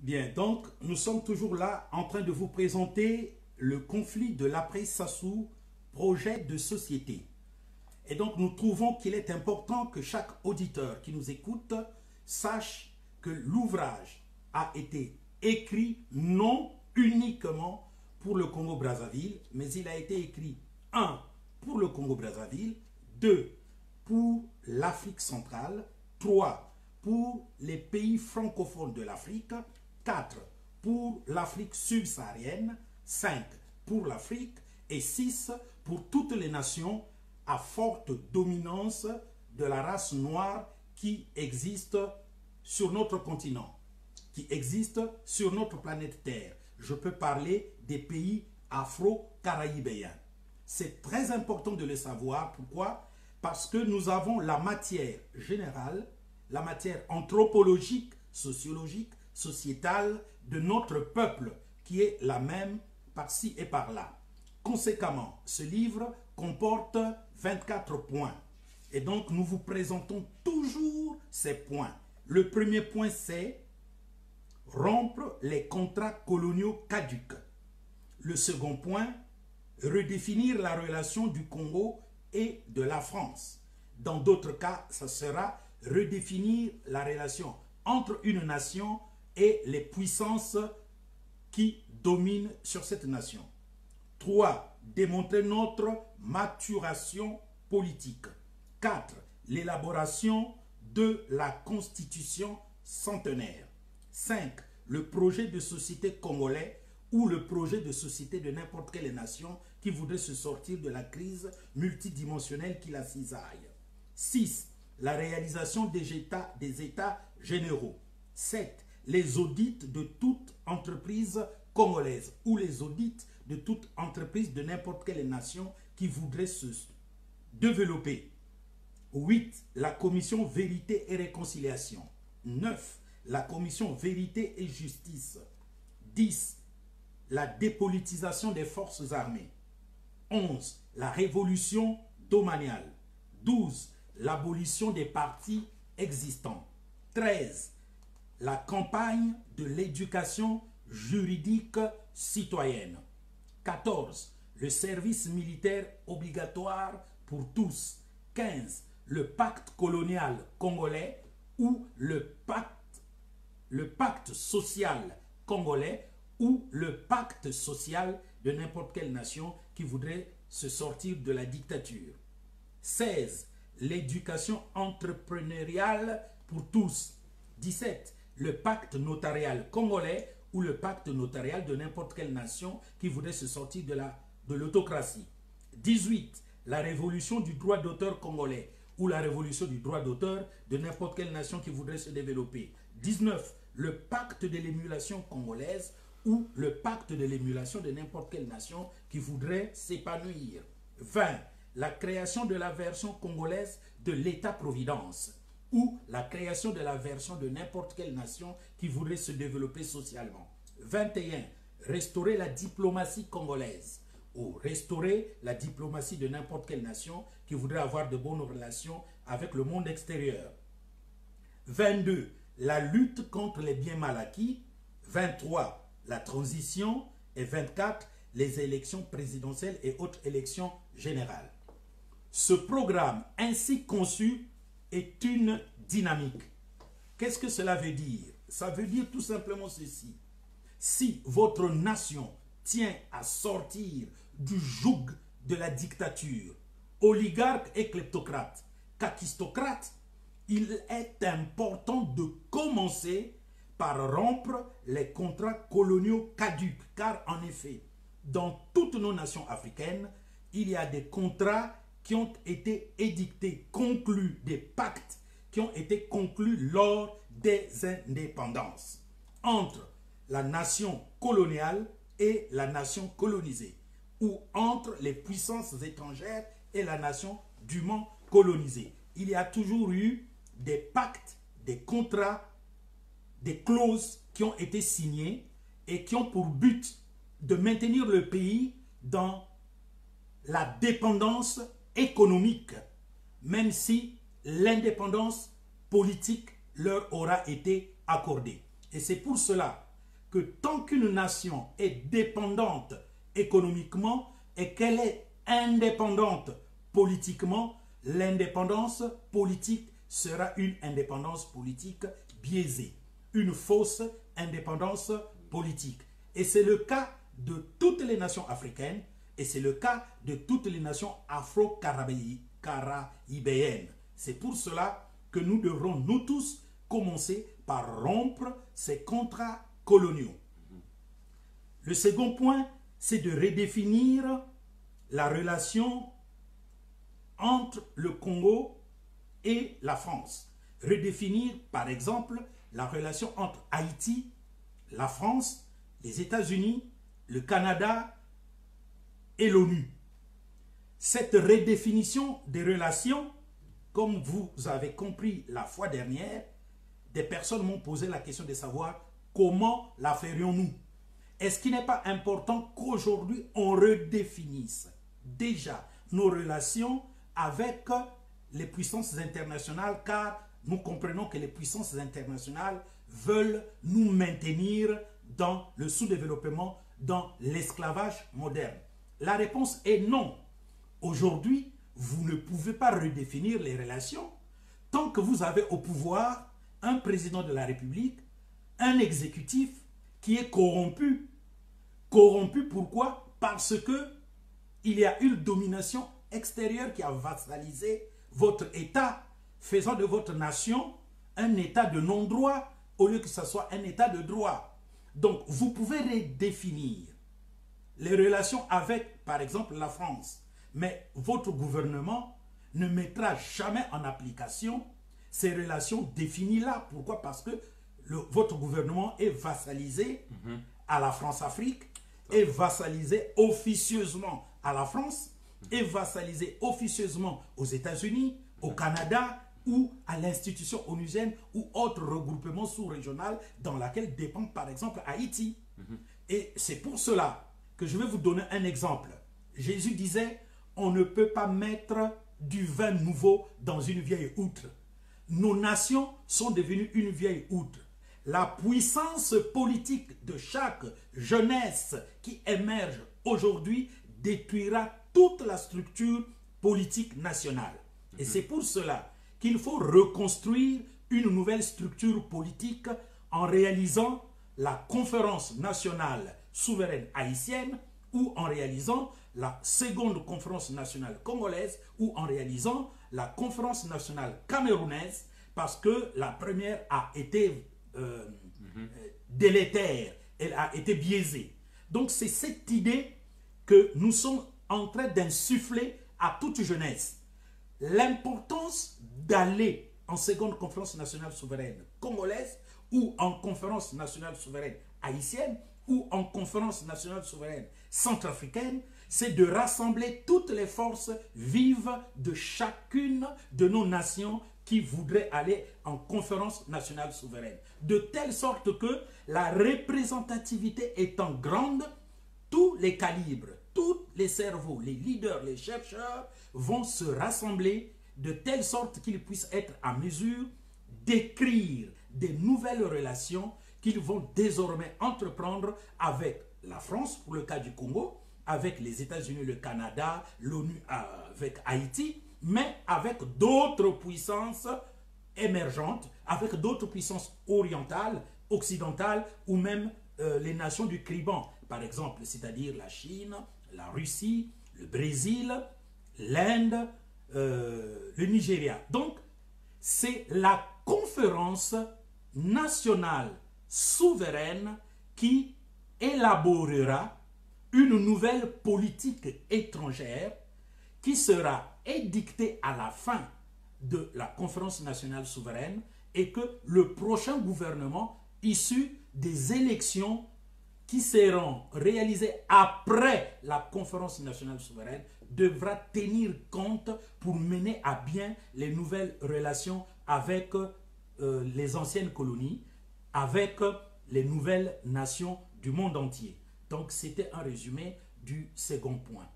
Bien, donc nous sommes toujours là en train de vous présenter le conflit de l'après-Sassou, projet de société. Et donc nous trouvons qu'il est important que chaque auditeur qui nous écoute sache que l'ouvrage a été écrit non uniquement pour le Congo-Brazzaville, mais il a été écrit 1. Pour le Congo-Brazzaville, 2. Pour l'Afrique centrale, 3. Pour les pays francophones de l'Afrique, 4. Pour l'Afrique subsaharienne, 5. Pour l'Afrique et 6. Pour toutes les nations à forte dominance de la race noire qui existe sur notre continent, qui existe sur notre planète Terre. Je peux parler des pays afro-caraïbéens. C'est très important de le savoir. Pourquoi? Parce que nous avons la matière générale, la matière anthropologique, sociologique, sociétale de notre peuple qui est la même par-ci et par-là. Conséquemment, ce livre comporte 24 points. Et donc, nous vous présentons toujours ces points. Le premier point, c'est rompre les contrats coloniaux caducs. Le second point, redéfinir la relation du Congo et de la France. Dans d'autres cas, ça sera redéfinir la relation entre une nation et les puissances qui dominent sur cette nation. 3. Démontrer notre maturation politique. 4. L'élaboration de la constitution centenaire. 5. Le projet de société congolais ou le projet de société de n'importe quelle nation qui voudrait se sortir de la crise multidimensionnelle qui la cisaille. 6. La réalisation des états généraux. 7. Les audits de toute entreprise congolaise ou les audits de toute entreprise de n'importe quelle nation qui voudrait se développer. 8. La commission vérité et réconciliation. 9. La commission vérité et justice. 10. La dépolitisation des forces armées. 11. La révolution domaniale. 12. L'abolition des partis existants. 13. La campagne de l'éducation juridique citoyenne. 14. Le service militaire obligatoire pour tous. 15. Le pacte colonial congolais ou le pacte social congolais ou le pacte social de n'importe quelle nation qui voudrait se sortir de la dictature. 16. L'éducation entrepreneuriale pour tous. 17. Le pacte notarial congolais ou le pacte notarial de n'importe quelle nation qui voudrait se sortir de l'autocratie. 18. La révolution du droit d'auteur congolais ou la révolution du droit d'auteur de n'importe quelle nation qui voudrait se développer. 19. Le pacte de l'émulation congolaise ou le pacte de l'émulation de n'importe quelle nation qui voudrait s'épanouir. 20. La création de la version congolaise de l'État-providence ou la création de la version de n'importe quelle nation qui voudrait se développer socialement. 21. Restaurer la diplomatie congolaise ou restaurer la diplomatie de n'importe quelle nation qui voudrait avoir de bonnes relations avec le monde extérieur. 22. La lutte contre les biens mal acquis. 23. La transition. Et 24. Les élections présidentielles et autres élections générales. Ce programme ainsi conçu est une dynamique. Qu'est-ce que cela veut dire? Ça veut dire tout simplement ceci. Si votre nation tient à sortir du joug de la dictature, oligarque et kleptocrate, kakistocrate, il est important de commencer par rompre les contrats coloniaux caducs. Car en effet, dans toutes nos nations africaines, il y a des contrats qui ont été édictés, conclus, des pactes qui ont été conclus lors des indépendances entre la nation coloniale et la nation colonisée, ou entre les puissances étrangères et la nation dûment colonisée. Il y a toujours eu des pactes, des contrats, des clauses qui ont été signées et qui ont pour but de maintenir le pays dans la dépendance économique, même si l'indépendance politique leur aura été accordée. Et c'est pour cela que tant qu'une nation est dépendante économiquement et qu'elle est indépendante politiquement, l'indépendance politique sera une indépendance politique biaisée, une fausse indépendance politique. Et c'est le cas de toutes les nations africaines et c'est le cas de toutes les nations afro-caribéennes. C'est pour cela que nous devrons, nous tous, commencer par rompre ces contrats coloniaux. Le second point, c'est de redéfinir la relation entre le Congo et la France. Redéfinir, par exemple, la relation entre Haïti, la France, les États-Unis, le Canada et l'ONU. Cette redéfinition des relations, comme vous avez compris la fois dernière, des personnes m'ont posé la question de savoir comment la ferions-nous. Est-ce qu'il n'est pas important qu'aujourd'hui on redéfinisse déjà nos relations avec les puissances internationales, car nous comprenons que les puissances internationales veulent nous maintenir dans le sous-développement, dans l'esclavage moderne. La réponse est non. Aujourd'hui, vous ne pouvez pas redéfinir les relations tant que vous avez au pouvoir un président de la République, un exécutif qui est corrompu. Corrompu pourquoi? Parce que il y a une domination extérieure qui a vassalisé votre État, faisant de votre nation un État de non-droit au lieu que ce soit un État de droit. Donc, vous pouvez redéfinir les relations avec, par exemple, la France. Mais votre gouvernement ne mettra jamais en application ces relations définies-là. Pourquoi? Parce que votre gouvernement est vassalisé à la France-Afrique, est vassalisé officieusement à la France, est vassalisé officieusement aux États-Unis, au Canada ou à l'institution onusienne ou autre regroupement sous-régional dans laquelle dépend par exemple Haïti. Et c'est pour cela que je vais vous donner un exemple. Jésus disait, on ne peut pas mettre du vin nouveau dans une vieille outre. Nos nations sont devenues une vieille outre. La puissance politique de chaque jeunesse qui émerge aujourd'hui détruira toute la structure politique nationale. Et c'est pour cela qu'il faut reconstruire une nouvelle structure politique en réalisant la conférence nationale souveraine haïtienne ou en réalisant la seconde conférence nationale congolaise ou en réalisant la conférence nationale camerounaise parce que la première a été délétère, elle a été biaisée. Donc c'est cette idée que nous sommes en train d'insuffler à toute jeunesse. L'importance d'aller en seconde conférence nationale souveraine congolaise ou en conférence nationale souveraine haïtienne ou en conférence nationale souveraine centrafricaine, c'est de rassembler toutes les forces vives de chacune de nos nations qui voudraient aller en conférence nationale souveraine. De telle sorte que la représentativité étant grande, tous les calibres, tous les cerveaux, les leaders, les chercheurs vont se rassembler de telle sorte qu'ils puissent être à mesure d'écrire des nouvelles relations qu'ils vont désormais entreprendre avec la France pour le cas du Congo, avec les États-Unis, le Canada, l'ONU avec Haïti, mais avec d'autres puissances émergentes, avec d'autres puissances orientales, occidentales ou même les nations du Criban, par exemple, c'est-à-dire la Chine, la Russie, le Brésil, l'Inde, le Nigeria. Donc, c'est la conférence nationale souveraine qui élaborera une nouvelle politique étrangère qui sera édictée à la fin de la conférence nationale souveraine et que le prochain gouvernement issu des élections qui seront réalisées après la conférence nationale souveraine devra tenir compte pour mener à bien les nouvelles relations avec les anciennes colonies, avec les nouvelles nations du monde entier. Donc c'était un résumé du second point.